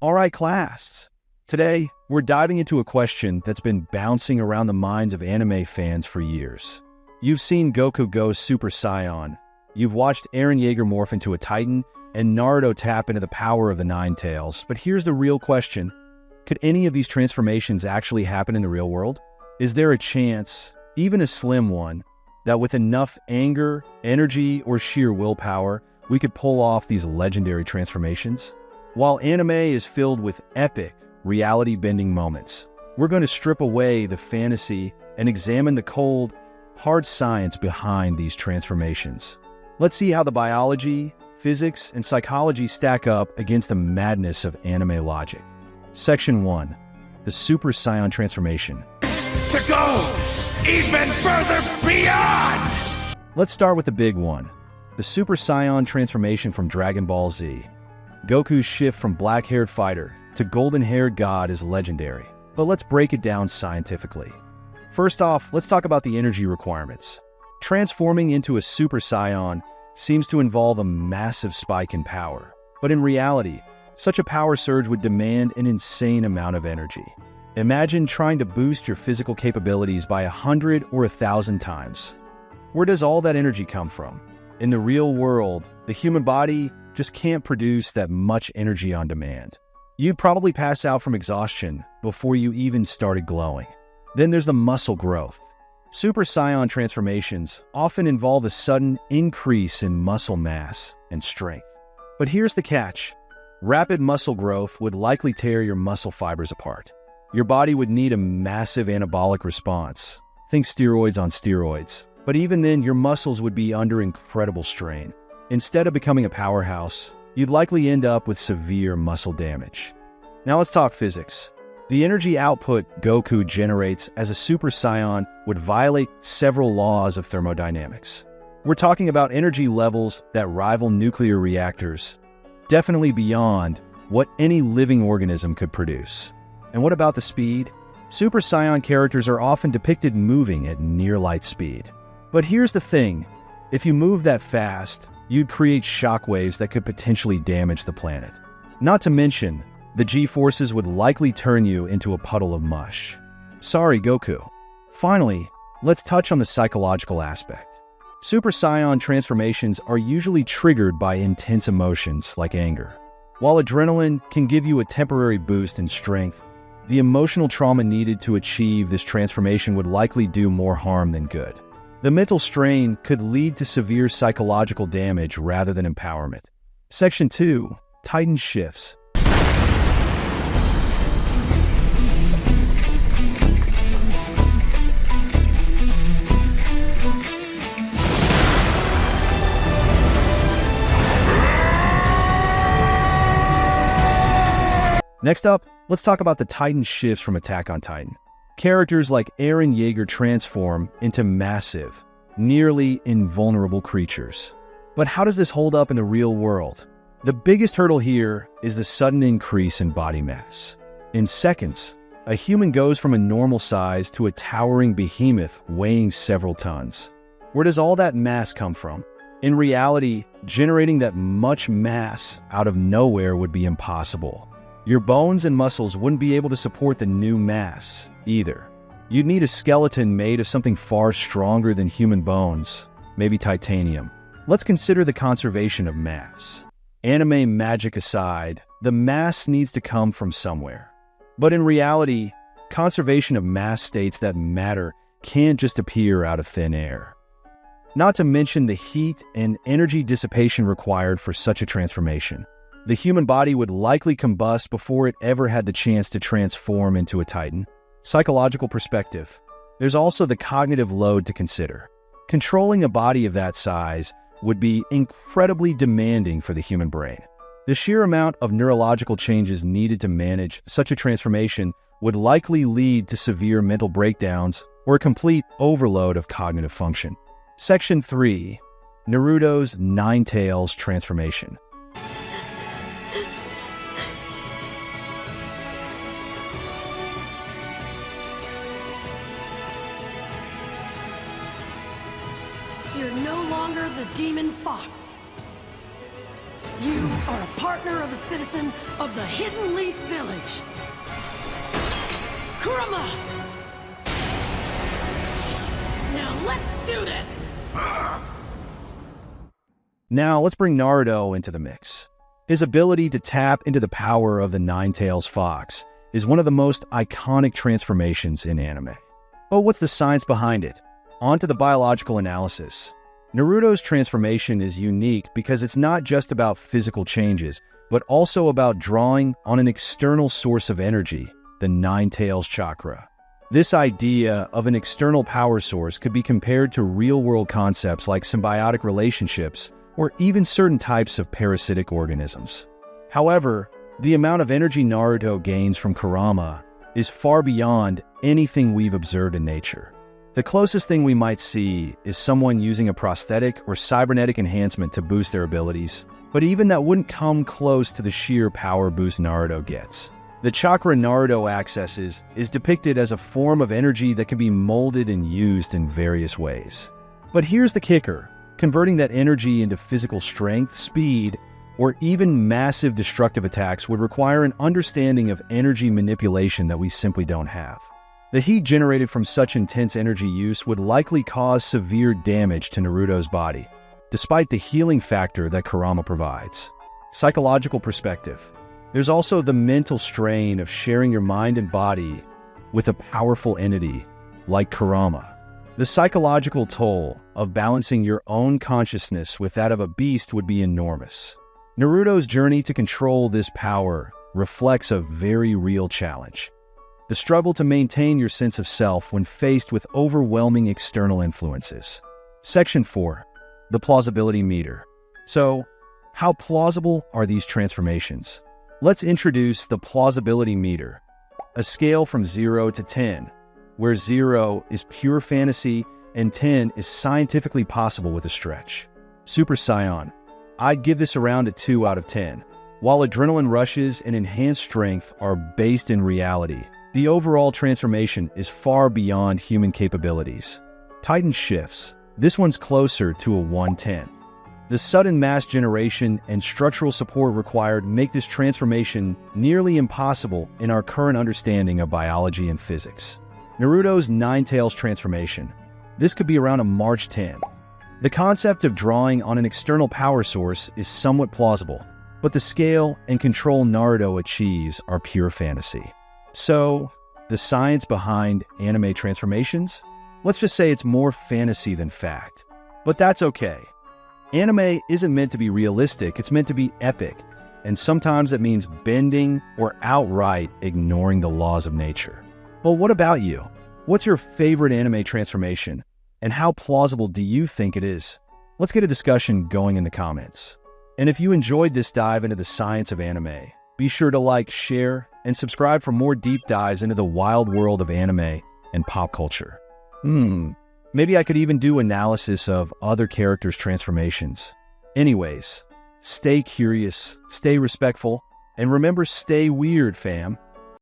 All right, class. Today, we're diving into a question that's been bouncing around the minds of anime fans for years. You've seen Goku go Super Saiyan, you've watched Eren Yeager morph into a Titan, and Naruto tap into the power of the Nine Tails. But here's the real question. Could any of these transformations actually happen in the real world? Is there a chance, even a slim one, that with enough anger, energy, or sheer willpower, we could pull off these legendary transformations? While anime is filled with epic, reality-bending moments, we're going to strip away the fantasy and examine the cold, hard science behind these transformations. Let's see how the biology, physics, and psychology stack up against the madness of anime logic. Section 1. The Super Saiyan transformation. To go even further beyond! Let's start with the big one. The Super Saiyan transformation from Dragon Ball Z. Goku's shift from black-haired fighter to golden-haired god is legendary. But let's break it down scientifically. First off, let's talk about the energy requirements. Transforming into a Super Saiyan seems to involve a massive spike in power. But in reality, such a power surge would demand an insane amount of energy. Imagine trying to boost your physical capabilities by 100 or 1,000 times. Where does all that energy come from? In the real world, the human body just can't produce that much energy on demand. You'd probably pass out from exhaustion before you even started glowing. Then there's the muscle growth. Super Saiyan transformations often involve a sudden increase in muscle mass and strength. But here's the catch. Rapid muscle growth would likely tear your muscle fibers apart. Your body would need a massive anabolic response. Think steroids on steroids. But even then, your muscles would be under incredible strain. Instead of becoming a powerhouse, you'd likely end up with severe muscle damage. Now let's talk physics. The energy output Goku generates as a Super Saiyan would violate several laws of thermodynamics. We're talking about energy levels that rival nuclear reactors, definitely beyond what any living organism could produce. And what about the speed? Super Saiyan characters are often depicted moving at near light speed. But here's the thing, if you move that fast, you'd create shockwaves that could potentially damage the planet. Not to mention, the G-forces would likely turn you into a puddle of mush. Sorry, Goku. Finally, let's touch on the psychological aspect. Super Saiyan transformations are usually triggered by intense emotions like anger. While adrenaline can give you a temporary boost in strength, the emotional trauma needed to achieve this transformation would likely do more harm than good. The mental strain could lead to severe psychological damage rather than empowerment. Section 2. Titan shifts. Next up, let's talk about the Titan shifts from Attack on Titan. Characters like Eren Yeager transform into massive, nearly invulnerable creatures. But how does this hold up in the real world? The biggest hurdle here is the sudden increase in body mass. In seconds, a human goes from a normal size to a towering behemoth weighing several tons. Where does all that mass come from? In reality, generating that much mass out of nowhere would be impossible. Your bones and muscles wouldn't be able to support the new mass, either. You'd need a skeleton made of something far stronger than human bones, maybe titanium. Let's consider the conservation of mass. Anime magic aside, the mass needs to come from somewhere. But in reality, conservation of mass states that matter can't just appear out of thin air. Not to mention the heat and energy dissipation required for such a transformation. The human body would likely combust before it ever had the chance to transform into a Titan. Psychological perspective. There's also the cognitive load to consider. Controlling a body of that size would be incredibly demanding for the human brain. The sheer amount of neurological changes needed to manage such a transformation would likely lead to severe mental breakdowns or a complete overload of cognitive function. Section 3. Naruto's Nine Tails transformation. You're no longer the demon fox. You are a partner of a citizen of the Hidden Leaf Village. Kurama! Now let's do this! Now let's bring Naruto into the mix. His ability to tap into the power of the Nine-Tails Fox is one of the most iconic transformations in anime. But what's the science behind it? On to the biological analysis. Naruto's transformation is unique because it's not just about physical changes, but also about drawing on an external source of energy, the Nine-Tails chakra. This idea of an external power source could be compared to real-world concepts like symbiotic relationships or even certain types of parasitic organisms. However, the amount of energy Naruto gains from Kurama is far beyond anything we've observed in nature. The closest thing we might see is someone using a prosthetic or cybernetic enhancement to boost their abilities, but even that wouldn't come close to the sheer power boost Naruto gets. The chakra Naruto accesses is depicted as a form of energy that can be molded and used in various ways. But here's the kicker. Converting that energy into physical strength, speed, or even massive destructive attacks would require an understanding of energy manipulation that we simply don't have. The heat generated from such intense energy use would likely cause severe damage to Naruto's body, despite the healing factor that Kurama provides. Psychological perspective. There's also the mental strain of sharing your mind and body with a powerful entity like Kurama. The psychological toll of balancing your own consciousness with that of a beast would be enormous. Naruto's journey to control this power reflects a very real challenge. The struggle to maintain your sense of self when faced with overwhelming external influences. Section 4. The Plausibility Meter. So, how plausible are these transformations? Let's introduce the Plausibility Meter, a scale from 0 to 10, where 0 is pure fantasy and 10 is scientifically possible with a stretch. Super Saiyan. I'd give this around a 2 out of 10. While adrenaline rushes and enhanced strength are based in reality, the overall transformation is far beyond human capabilities. Titan shifts. This one's closer to a 1/10. The sudden mass generation and structural support required make this transformation nearly impossible in our current understanding of biology and physics. Naruto's Nine-Tails transformation. This could be around a March 10. The concept of drawing on an external power source is somewhat plausible, but the scale and control Naruto achieves are pure fantasy. So, the science behind anime transformations? Let's just say it's more fantasy than fact. But that's okay. Anime isn't meant to be realistic, it's meant to be epic, and sometimes it means bending or outright ignoring the laws of nature. Well, what about you? What's your favorite anime transformation, and how plausible do you think it is? Let's get a discussion going in the comments. And if you enjoyed this dive into the science of anime, be sure to like, share, and subscribe for more deep dives into the wild world of anime and pop culture. Maybe I could even do analysis of other characters' transformations. Anyways, stay curious, stay respectful, and remember, stay weird, fam.